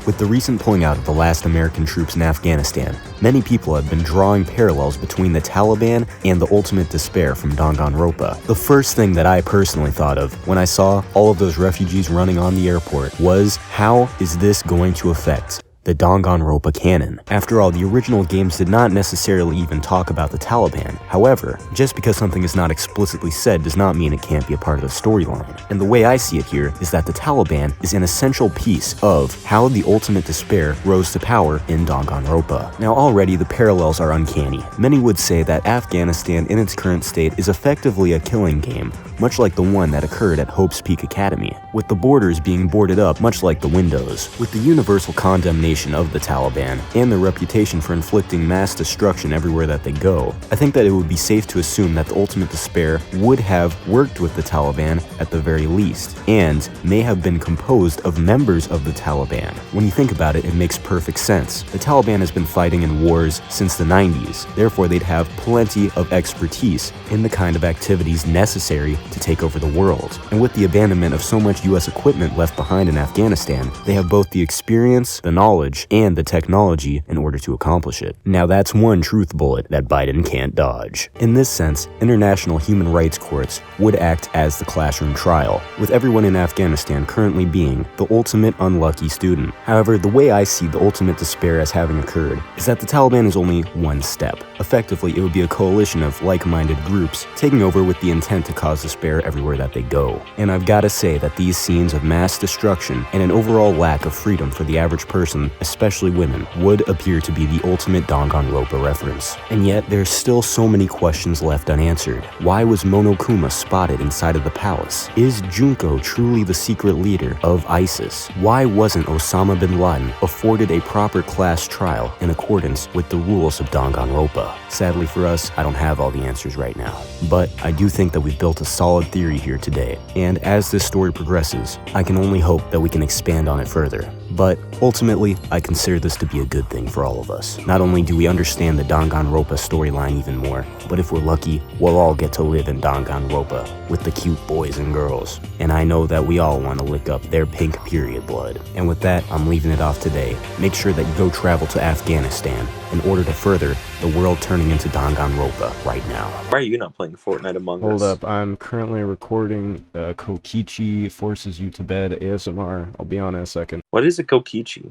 With the recent pulling out of the last American troops in Afghanistan, many people have been drawing parallels between the Taliban and the ultimate despair from Danganronpa. The first thing that I personally thought of when I saw all of those refugees running on the airport was, how is this going to affect the Danganronpa canon? After all, the original games did not necessarily even talk about the Taliban. However, just because something is not explicitly said does not mean it can't be a part of the storyline. And the way I see it here is that the Taliban is an essential piece of how the ultimate despair rose to power in Danganronpa. Now already the parallels are uncanny. Many would say that Afghanistan in its current state is effectively a killing game, much like the one that occurred at Hope's Peak Academy, with the borders being boarded up much like the windows. With the universal condemnation of the Taliban and their reputation for inflicting mass destruction everywhere that they go, I think that it would be safe to assume that the ultimate despair would have worked with the Taliban at the very least, and may have been composed of members of the Taliban. When you think about it, it makes perfect sense. The Taliban has been fighting in wars since the 90s, therefore they'd have plenty of expertise in the kind of activities necessary to take over the world. And with the abandonment of so much US equipment left behind in Afghanistan, they have both the experience, the knowledge, and the technology in order to accomplish it. Now that's one truth bullet that Biden can't dodge. In this sense, international human rights courts would act as the classroom trial, with everyone in Afghanistan currently being the ultimate unlucky student. However, the way I see the ultimate despair as having occurred is that the Taliban is only one step. Effectively, it would be a coalition of like-minded groups taking over with the intent to cause despair everywhere that they go. And I've gotta say that these scenes of mass destruction and an overall lack of freedom for the average person, especially women, would appear to be the ultimate Danganronpa reference. And yet, there's still so many questions left unanswered. Why was Monokuma spotted inside of the palace? Is Junko truly the secret leader of ISIS? Why wasn't Osama bin Laden afforded a proper class trial in accordance with the rules of Danganronpa? Sadly for us, I don't have all the answers right now. But I do think that we've built a solid theory here today, and as this story progresses, I can only hope that we can expand on it further. But ultimately, I consider this to be a good thing for all of us. Not only do we understand the Danganronpa storyline even more, but if we're lucky, we'll all get to live in Danganronpa with the cute boys and girls. And I know that we all want to lick up their pink period blood. And with that, I'm leaving it off today. Make sure that you go travel to Afghanistan in order to further the world turning into Danganronpa right now. Why are you not playing Fortnite Among Us? Hold up, I'm currently recording Kokichi Forces You to Bed ASMR. I'll be on in a second. What is a Kokichi?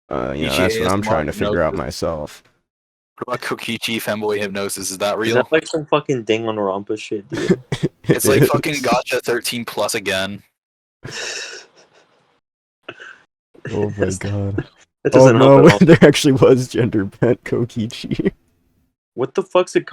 That's what I'm trying to figure out myself. What about Kokichi Femboy Hypnosis? Is that Is real? that like some fucking Danganronpa shit, dude? It's like fucking Gotcha 13 plus again. Oh my god. That Oh doesn't help no, at all. there actually was gender bent Kokichi. What the fuck's a Kokichi?